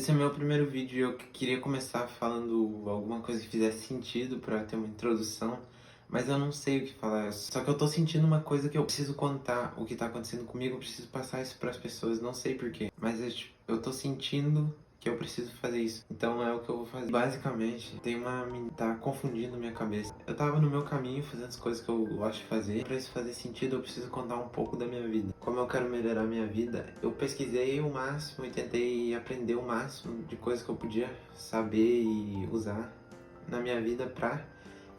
Esse é o meu primeiro vídeo e eu queria começar falando alguma coisa que fizesse sentido pra ter uma introdução, mas eu não sei o que falar. Só que eu tô sentindo uma coisa que eu preciso contar o que tá acontecendo comigo, eu preciso passar isso pras pessoas, não sei porquê, mas eu tô sentindo que eu preciso fazer isso. Então é o que eu vou fazer. Basicamente, tem uma menina que tá confundindo minha cabeça. Eu tava no meu caminho fazendo as coisas que eu gosto de fazer. Pra isso fazer sentido, eu preciso contar um pouco da minha vida. Como eu quero melhorar minha vida, eu pesquisei o máximo e tentei aprender o máximo de coisas que eu podia saber e usar na minha vida pra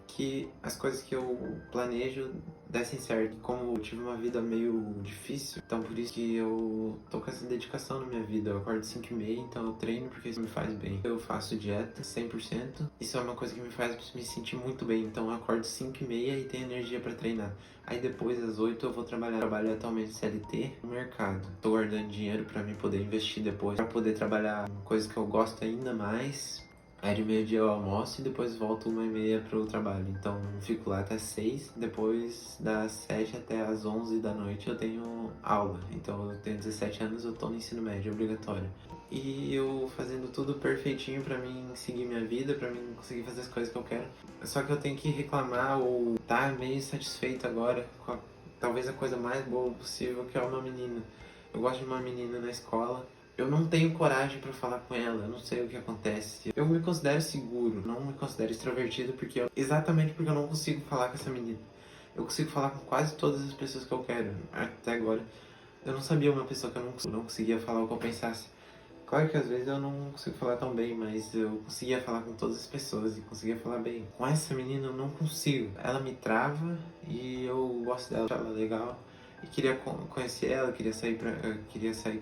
que as coisas que eu planejo dessem certo. Como eu tive uma vida meio difícil, então por isso que eu tô com essa dedicação na minha vida. Eu acordo 5h30, então eu treino porque isso me faz bem. Eu faço dieta 100%. Isso é uma coisa que me faz me sentir muito bem. Então eu acordo 5h30 e tenho energia pra treinar. Aí depois, às 8 eu vou trabalhar. Eu trabalho atualmente CLT no mercado. Tô guardando dinheiro pra mim poder investir depois, pra poder trabalhar em coisas que eu gosto ainda mais. Aí de meio-dia eu almoço e depois volto 1h30 pro trabalho. Então eu fico lá até 6, depois das 7 até as 11 da noite eu tenho aula. Então eu tenho 17 anos, eu tô no ensino médio, obrigatório. E eu fazendo tudo perfeitinho pra mim seguir minha vida, pra mim conseguir fazer as coisas que eu quero. Só que eu tenho que reclamar ou tá meio insatisfeito agora com talvez a coisa mais boa possível, que é uma menina. Eu gosto de uma menina na escola. Eu não tenho coragem pra falar com ela, eu não sei o que acontece. Eu me considero seguro, não me considero extrovertido exatamente porque eu não consigo falar com essa menina. Eu consigo falar com quase todas as pessoas que eu quero, até agora. Eu não sabia uma pessoa que eu não conseguia falar o que eu pensasse. Claro que às vezes eu não consigo falar tão bem, mas eu conseguia falar com todas as pessoas e conseguia falar bem. Com essa menina eu não consigo. Ela me trava e eu gosto dela, acho ela legal. E queria conhecer ela, queria sair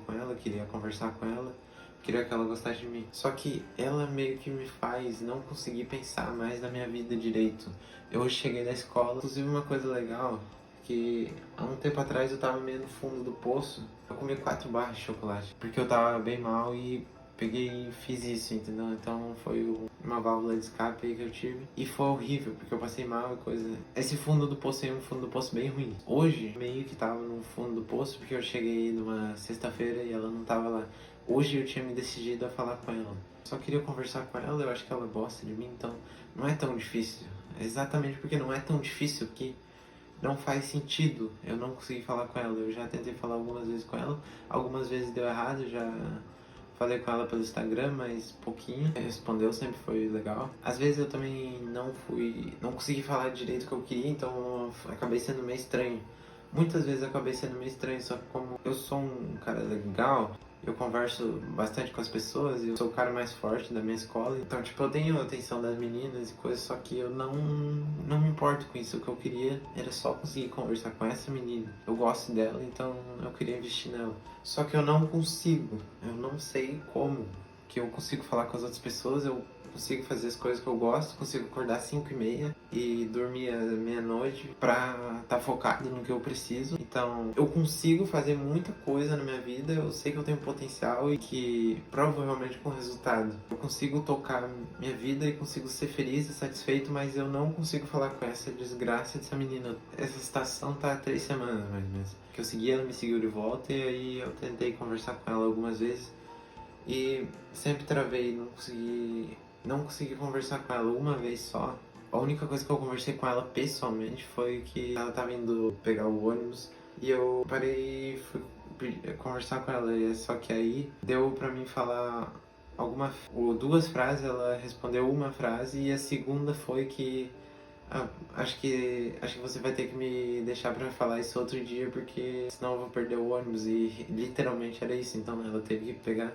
com ela, queria conversar com ela, queria que ela gostasse de mim. Só que ela meio que me faz não conseguir pensar mais na minha vida direito. Eu hoje cheguei da escola, inclusive uma coisa legal, que há um tempo atrás eu tava meio no fundo do poço. Eu comi 4 barras de chocolate, porque eu tava bem mal e peguei e fiz isso, entendeu? Então foi uma válvula de escape aí que eu tive. E foi horrível, porque eu passei mal e coisa. Esse fundo do poço aí é um fundo do poço bem ruim. Hoje, meio que tava no fundo do poço, porque eu cheguei numa sexta-feira e ela não tava lá. Hoje eu tinha me decidido a falar com ela. Só queria conversar com ela, eu acho que ela gosta de mim, então não é tão difícil. É exatamente porque não é tão difícil que não faz sentido eu não conseguir falar com ela. Eu já tentei falar algumas vezes com ela, algumas vezes deu errado, já falei com ela pelo Instagram, mas pouquinho. Ela respondeu, sempre foi legal. Às vezes eu também não consegui falar direito o que eu queria, então acabei sendo meio estranho. Muitas vezes eu acabei sendo meio estranho, só que como eu sou um cara legal, eu converso bastante com as pessoas, eu sou o cara mais forte da minha escola, então tipo, eu tenho a atenção das meninas e coisas, só que eu não me importo com isso. O que eu queria era só conseguir conversar com essa menina. Eu gosto dela, então eu queria investir nela. Só que eu não consigo, eu não sei como que eu consigo falar com as outras pessoas, eu consigo fazer as coisas que eu gosto, consigo acordar 5h30 e dormir à meia-noite pra estar focado no que eu preciso. Então, eu consigo fazer muita coisa na minha vida, eu sei que eu tenho potencial e que provavelmente com resultado. Eu consigo tocar minha vida e consigo ser feliz e satisfeito, mas eu não consigo falar com essa desgraça dessa menina. Essa situação tá há 3 semanas mais ou menos. Que eu segui, ela me seguiu de volta e aí eu tentei conversar com ela algumas vezes e sempre travei, não consegui conversar com ela uma vez só. A única coisa que eu conversei com ela pessoalmente foi que ela tava indo pegar o ônibus e eu parei e fui conversar com ela. Só que aí deu pra mim falar ou 2 frases, ela respondeu uma frase e a segunda foi que acho que você vai ter que me deixar pra falar isso outro dia, porque senão eu vou perder o ônibus. E literalmente era isso. Então ela teve que pegar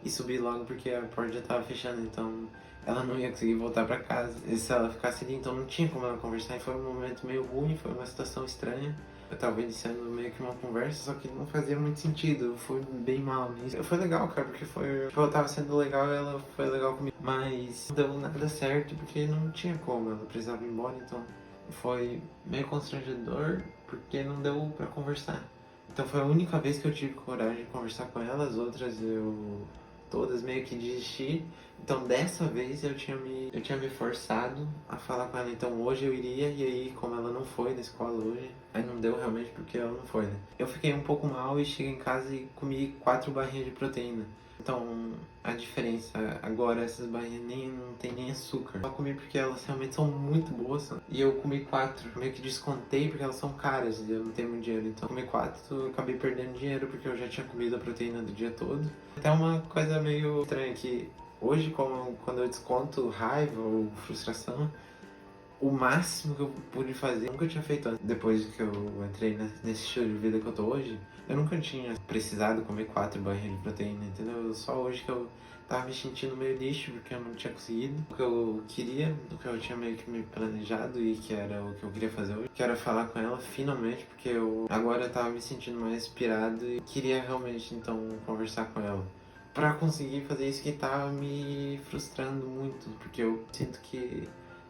e subir logo porque a porta já tava fechando. Então ela não ia conseguir voltar pra casa. E se ela ficasse ali, então não tinha como ela conversar. E foi um momento meio ruim, foi uma situação estranha. Eu tava iniciando meio que uma conversa, só que não fazia muito sentido. Eu fui bem mal nisso. Foi legal, cara, porque tipo, eu tava sendo legal e ela foi legal comigo. Mas não deu nada certo porque não tinha como, ela precisava ir embora, então foi meio constrangedor porque não deu pra conversar. Então foi a única vez que eu tive coragem de conversar com ela, as outras eu todas meio que desisti. Então dessa vez eu tinha me forçado a falar com ela. Então hoje eu iria, e aí como ela não foi na escola hoje, aí não deu realmente porque ela não foi, né? Eu fiquei um pouco mal e cheguei em casa e comi 4 barrinhas de proteína. Então, a diferença agora, essas barrinhas não tem nem açúcar. Eu comi porque elas realmente são muito boas. E eu comi 4. Meio que descontei porque elas são caras e eu não tenho muito dinheiro. Então, eu comi 4, eu acabei perdendo dinheiro porque eu já tinha comido a proteína do dia todo. Até uma coisa meio estranha que hoje, quando eu desconto raiva ou frustração, o máximo que eu pude fazer, eu nunca tinha feito antes. Depois que eu entrei nesse estilo de vida que eu tô hoje, eu nunca tinha precisado comer 4 barrinhas de proteína, entendeu? Só hoje que eu tava me sentindo meio lixo porque eu não tinha conseguido o que eu queria, o que eu tinha meio que me planejado e que era o que eu queria fazer hoje. Quero falar com ela finalmente, porque eu agora tava me sentindo mais inspirado e queria realmente então conversar com ela pra conseguir fazer isso que tava me frustrando muito, porque eu sinto que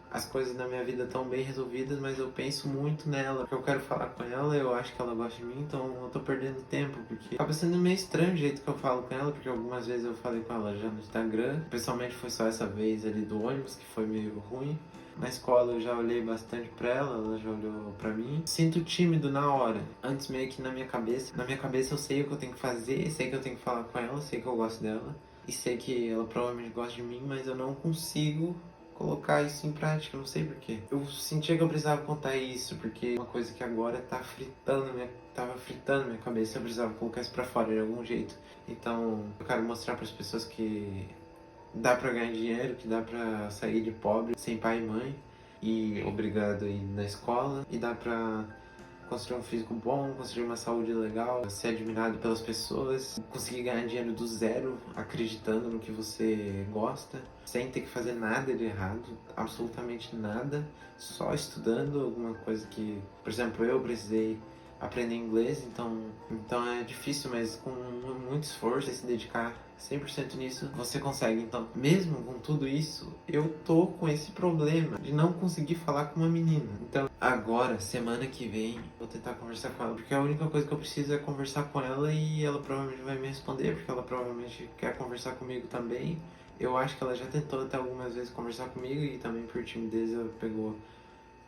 as coisas na minha vida estão bem resolvidas, mas eu penso muito nela, porque eu quero falar com ela, eu acho que ela gosta de mim, então eu tô perdendo tempo, porque acaba sendo meio estranho o jeito que eu falo com ela, porque algumas vezes eu falei com ela já no Instagram, pessoalmente foi só essa vez ali do ônibus, que foi meio ruim. Na escola eu já olhei bastante pra ela, ela já olhou pra mim. Sinto tímido na hora. Antes meio que na minha cabeça eu sei o que eu tenho que fazer, sei que eu tenho que falar com ela, sei que eu gosto dela. E sei que ela provavelmente gosta de mim, mas eu não consigo colocar isso em prática, eu não sei porquê. Eu sentia que eu precisava contar isso, porque é uma coisa que agora tava fritando minha cabeça, eu precisava colocar isso pra fora de algum jeito. Então, eu quero mostrar para as pessoas que dá pra ganhar dinheiro, que dá pra sair de pobre sem pai e mãe e obrigado a ir na escola, e dá pra construir um físico bom, construir uma saúde legal, ser admirado pelas pessoas, conseguir ganhar dinheiro do zero, acreditando no que você gosta, sem ter que fazer nada de errado, absolutamente nada, só estudando alguma coisa que, por exemplo, eu precisei aprender inglês, então é difícil, mas com muito esforço e se dedicar 100% nisso, você consegue. Então, mesmo com tudo isso, eu tô com esse problema de não conseguir falar com uma menina. Então, agora, semana que vem, vou tentar conversar com ela, porque a única coisa que eu preciso é conversar com ela e ela provavelmente vai me responder, porque ela provavelmente quer conversar comigo também. Eu acho que ela já tentou até algumas vezes conversar comigo e também por timidez ela pegou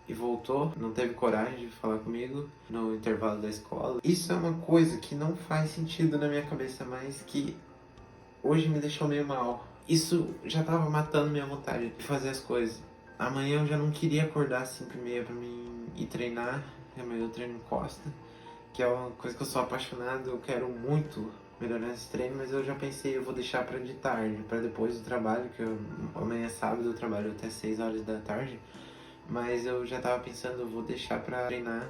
e voltou, não teve coragem de falar comigo no intervalo da escola. Isso é uma coisa que não faz sentido na minha cabeça, mas que hoje me deixou meio mal. Isso já tava matando minha vontade de fazer as coisas. Amanhã eu já não queria acordar às 5h30 pra mim ir treinar. Amanhã eu treino em Costa, que é uma coisa que eu sou apaixonado, eu quero muito melhorar nesse treino, mas eu já pensei, eu vou deixar pra de tarde, pra depois do trabalho, amanhã é sábado, eu trabalho até 6 horas da tarde. Mas eu já tava pensando, eu vou deixar pra treinar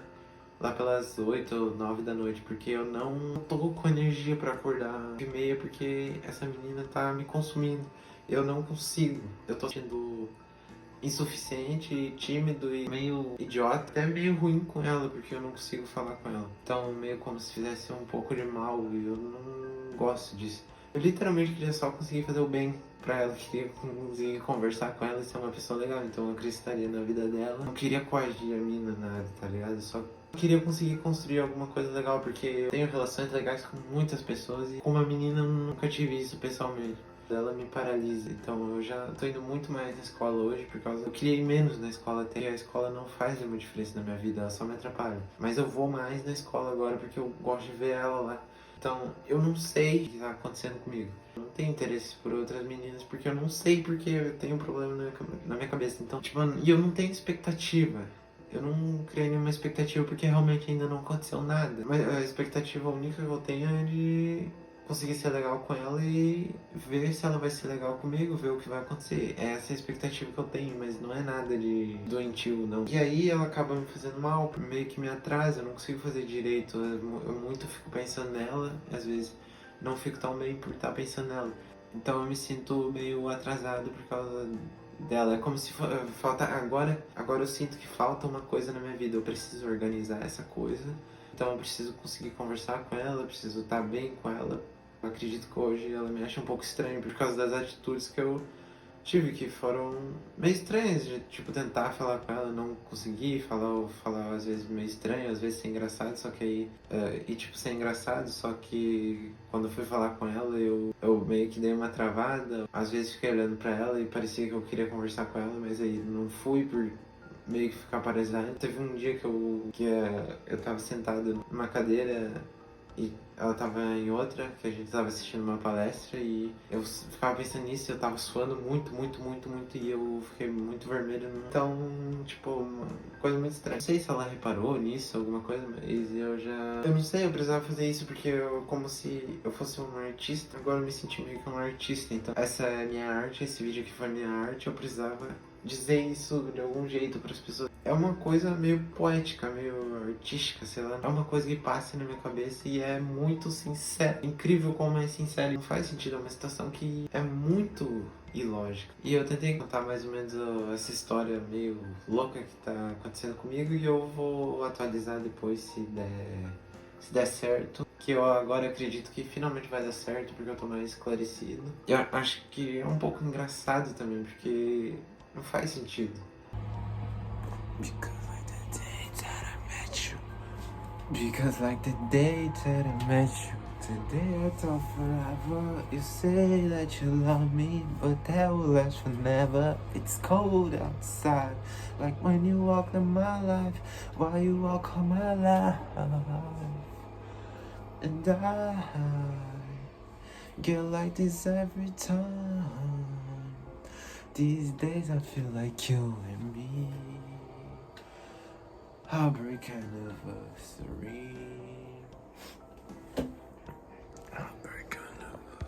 lá pelas 8 ou 9 da noite, porque eu não tô com energia pra acordar 9h30, porque essa menina tá me consumindo. Eu não consigo. Eu tô sendo insuficiente, tímido e meio idiota, até meio ruim com ela, porque eu não consigo falar com ela. Então, meio como se fizesse um pouco de mal e eu não gosto disso. Eu literalmente queria só conseguir fazer o bem pra ela, queria conseguir conversar com ela e ser uma pessoa legal, então eu acreditaria na vida dela. Não queria coagir a mina, nada, tá ligado? Eu só queria conseguir construir alguma coisa legal, porque eu tenho relações legais com muitas pessoas e com uma menina eu nunca tive isso pessoalmente. Ela me paralisa, então eu já tô indo muito mais na escola hoje por causa eu queria ir menos na escola, até a escola não faz nenhuma diferença na minha vida, ela só me atrapalha. Mas eu vou mais na escola agora porque eu gosto de ver ela lá. Então, eu não sei o que tá acontecendo comigo. Eu não tenho interesse por outras meninas, porque eu não sei porque eu tenho um problema na minha cabeça. Então, tipo, e eu não tenho expectativa. Eu não criei nenhuma expectativa porque realmente ainda não aconteceu nada. Mas a expectativa única que eu tenho é de conseguir ser legal com ela e ver se ela vai ser legal comigo, ver o que vai acontecer. É essa a expectativa que eu tenho, mas não é nada de doentio, não. E aí ela acaba me fazendo mal, meio que me atrasa, eu não consigo fazer direito. Eu muito fico pensando nela, às vezes não fico tão bem por estar pensando nela. Então eu me sinto meio atrasado por causa dela. É como se falta agora eu sinto que falta uma coisa na minha vida. Eu preciso organizar essa coisa. Então eu preciso conseguir conversar com ela, eu preciso estar bem com ela. Eu acredito que hoje ela me acha um pouco estranho por causa das atitudes que eu tive, que foram meio estranhas, de tipo tentar falar com ela, não conseguir falar às vezes meio estranho, às vezes ser engraçado, só que aí e tipo ser engraçado, só que quando eu fui falar com ela eu meio que dei uma travada, às vezes fiquei olhando pra ela e parecia que eu queria conversar com ela, mas aí não fui por meio que ficar paralisado. Teve um dia que eu tava sentado numa cadeira e ela tava em outra, que a gente tava assistindo uma palestra e eu ficava pensando nisso e eu tava suando muito, muito, muito, muito e eu fiquei muito vermelho. Então, tipo, uma coisa muito estranha. Não sei se ela reparou nisso, alguma coisa, mas eu não sei, eu precisava fazer isso porque eu, como se eu fosse um artista, agora eu me senti meio que um artista. Então, essa é a minha arte, esse vídeo aqui foi a minha arte, eu precisava dizer isso de algum jeito para as pessoas. É uma coisa meio poética, meio artística, sei lá. É uma coisa que passa na minha cabeça e é muito sincero. Incrível como é sincero. Não faz sentido, é uma situação que é muito ilógica. E eu tentei contar mais ou menos essa história meio louca que tá acontecendo comigo e eu vou atualizar depois se der certo. Que eu agora acredito que finalmente vai dar certo porque eu tô mais esclarecido. E eu acho que é um pouco engraçado também, porque não faz sentido. Because like the day that I met you. Because like the day that I met you. Today I thought forever. You say that you love me, but that will last forever. It's cold outside, like when you walk in my life, while you walk on my life. And I get like this every time. These days I feel like you and me. Heartbreak anniversary.